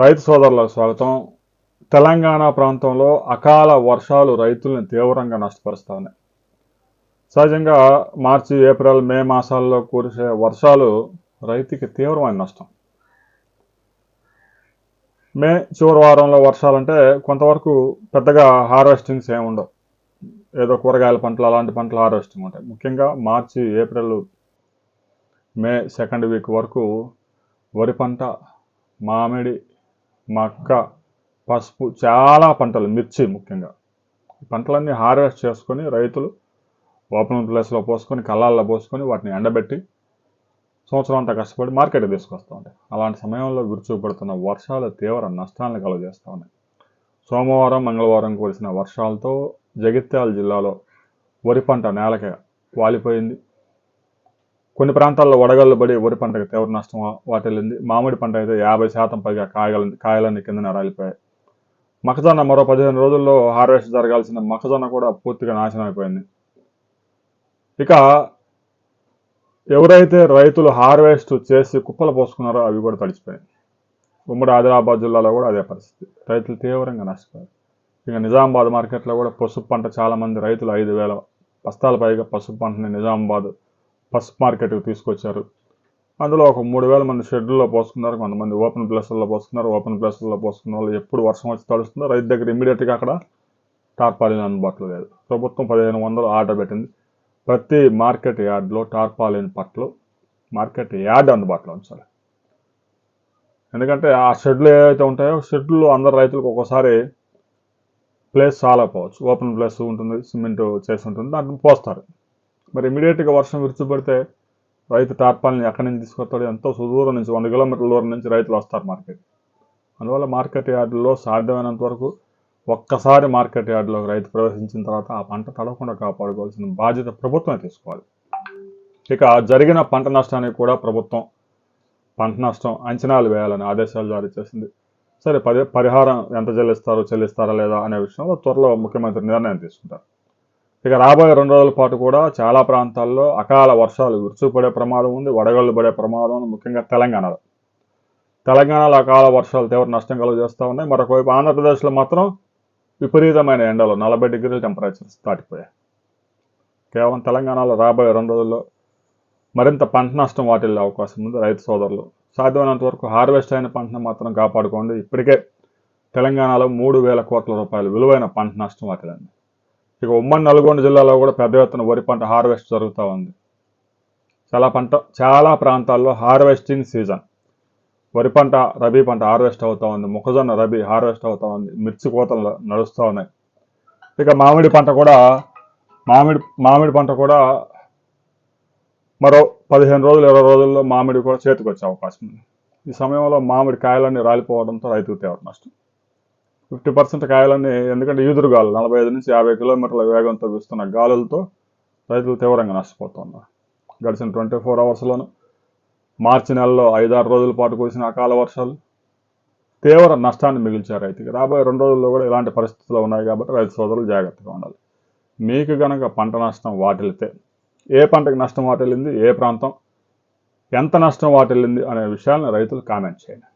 రైతు సోదరులకు స్వాగతం. తెలంగాణ ప్రాంతంలో అకాల వర్షాలు రైతుల్ని తీవ్రంగా నష్టపరుస్తా ఉన్నాయి. సహజంగా మార్చి, ఏప్రిల్, మే మాసాల్లో కురిసే వర్షాలు రైతుకి తీవ్రమైన నష్టం. మే చివరి వారంలో వర్షాలంటే కొంతవరకు పెద్దగా హార్వెస్టింగ్స్ ఏమి ఉండవు. ఏదో కూరగాయల పంటలు అలాంటి పంటలు హార్వెస్టింగ్ ఉంటాయి. ముఖ్యంగా మార్చి, ఏప్రిల్, మే సెకండ్ వీక్ వరకు వరి పంట, మామిడి, మక్క, పసుపు, చాలా పంటలు, మిర్చి ముఖ్యంగా ఈ పంటలన్నీ హార్వెస్ట్ చేసుకొని రైతులు ఓపెన్ ప్లేస్లో పోసుకొని కళ్ళాల్లో పోసుకొని వాటిని ఎండబెట్టి సంవత్సరం అంతా కష్టపడి మార్కెట్కి తీసుకొస్తూ ఉంటాయి. అలాంటి సమయంలో విరుచుకుపడుతున్న వర్షాలు తీవ్ర నష్టాలను కలుగజేస్తూ ఉన్నాయి. సోమవారం, మంగళవారం కురిసిన వర్షాలతో జగిత్యాల జిల్లాలో వరి పంట నేలకి వాలిపోయింది. కొన్ని ప్రాంతాల్లో వడగళ్ళు పడి వరి పంటకు తీవ్ర నష్టం వాటిల్లింది. మామిడి పంట అయితే 50% పైగా కాయలన్నీ కిందన రాలిపోయాయి. మొక్కజొన్న మరో 15 రోజుల్లో హార్వెస్ట్ జరగాల్సిన మొక్కజొన్న కూడా పూర్తిగా నాశనం అయిపోయింది. ఇక ఎవరైతే రైతులు హార్వెస్ట్ చేసి కుప్పలు పోసుకున్నారో అవి కూడా తడిచిపోయాయి. ఉమ్మడి ఆదిలాబాద్ జిల్లాలో కూడా అదే పరిస్థితి. రైతులు తీవ్రంగా నష్టపోయారు. ఇక నిజామాబాద్ మార్కెట్లో కూడా పసుపు పంట చాలామంది రైతులు 5,000 బస్తాల పైగా పసుపు పంటని నిజామాబాద్ పసుపు మార్కెట్కి తీసుకొచ్చారు. అందులో ఒక 3,000 మంది షెడ్యూల్లో పోసుకున్నారు. కొంతమంది ఓపెన్ ప్లేస్లలో పోసుకున్నారు. ఓపెన్ ప్లేస్లలో పోసుకున్న వాళ్ళు ఎప్పుడు వర్షం వచ్చి తడుస్తుందో రైతు దగ్గర ఇమ్మీడియట్గా అక్కడ టార్పాలిన్ అందుబాటులో లేదు. ప్రభుత్వం 1,500 ఆర్డర్ పెట్టింది. ప్రతి మార్కెట్ యార్డ్లో టార్పాలిన్ పట్లు మార్కెట్ యార్డ్ అందుబాటులో ఉంచాలి. ఎందుకంటే ఆ షెడ్లు ఏవైతే ఉంటాయో షెడ్లు అందరు రైతులకు ఒక్కోసారి ప్లేస్ చాలకపోవచ్చు. ఓపెన్ ప్లేస్ ఉంటుంది, సిమెంట్ చేసి ఉంటుంది, దాంట్లో పోస్తారు. మరి ఇమీడియట్గా వర్షం విరుచుపడితే రైతు టార్పాలిన్ ఎక్కడి నుంచి తీసుకొస్తాడు? ఎంతో సుదూరం నుంచి 100 కిలోమీటర్ల దూరం నుంచి రైతులు వస్తారు మార్కెట్. అందువల్ల మార్కెట్ యార్డుల్లో సాధ్యమైనంత వరకు ఒక్కసారి మార్కెట్ యార్డులోకి రైతు ప్రవేశించిన తర్వాత ఆ పంట తడవకుండా కాపాడుకోవాల్సిన బాధ్యత ప్రభుత్వమే తీసుకోవాలి. ఇక జరిగిన పంట నష్టానికి కూడా ప్రభుత్వం పంట నష్టం అంచనాలు వేయాలని ఆదేశాలు జారీ చేసింది. సరే, పరిహారం ఎంత చెల్లిస్తారా లేదా అనే విషయంలో త్వరలో ముఖ్యమంత్రి నిర్ణయం తీసుకుంటారు. ఇక రాబోయే 2 రోజుల పాటు కూడా చాలా ప్రాంతాల్లో అకాల వర్షాలు విరుచుకుపడే ప్రమాదం ఉంది, వడగళ్ళు పడే ప్రమాదం ఉంది. ముఖ్యంగా తెలంగాణలో అకాల వర్షాలు తీవ్ర నష్టం కలుగజేస్తూ ఉన్నాయి. మరొకవైపు ఆంధ్రప్రదేశ్లో మాత్రం విపరీతమైన ఎండలు 40 డిగ్రీల టెంపరేచర్స్ దాటిపోయాయి. కేవలం తెలంగాణలో రాబోయే 2 రోజుల్లో మరింత పంట నష్టం వాటిల్లే అవకాశం ఉంది. రైతు సోదరులు సాధ్యమైనంత వరకు హార్వెస్ట్ అయిన పంటను మాత్రం కాపాడుకోండి. ఇప్పటికే తెలంగాణలో 3,000 కోట్ల రూపాయలు విలువైన పంట నష్టం వాటిల్లింది. ఇక ఉమ్మడి నల్గొండ జిల్లాలో కూడా పెద్ద ఎత్తున వరి పంట హార్వెస్ట్ జరుగుతూ ఉంది. చాలా ప్రాంతాల్లో హార్వెస్టింగ్ సీజన్. వరి పంట, రబీ పంట హార్వెస్ట్ అవుతూ ఉంది. మొక్కజొన్న రబీ హార్వెస్ట్ అవుతూ ఉంది. మిర్చి కోతలు నడుస్తూ ఉన్నాయి. ఇక మామిడి పంట కూడా మరో 15 రోజులు 20 రోజుల్లో మామిడి కూడా చేతికి వచ్చే అవకాశం ఉంది. ఈ సమయంలో మామిడి కాయలన్నీ రాలిపోవడంతో రైతుకు తీవ్ర నష్టం. 50% కాయలన్నీ, ఎందుకంటే ఈదురుగాలు 45 నుంచి 50 కిలోమీటర్ల వేగంతో వీస్తున్న గాలులతో రైతులు తీవ్రంగా నష్టపోతున్నారు. గడిచిన 24 అవర్స్లోనూ మార్చి నెలలో 5-6 రోజుల పాటు కురిసిన అకాల వర్షాలు తీవ్ర నష్టాన్ని మిగిల్చారు రైతుకి. రాబోయే 2 రోజుల్లో కూడా ఇలాంటి పరిస్థితులు ఉన్నాయి కాబట్టి రైతు సోదరులు జాగ్రత్తగా ఉండాలి. మీకు కనుక పంట నష్టం వాటిల్లితే ఏ పంటకి నష్టం వాటిల్లింది, ఏ ప్రాంతం ఎంత నష్టం వాటిల్లింది అనే విషయాలను రైతులు కామెంట్ చేయండి.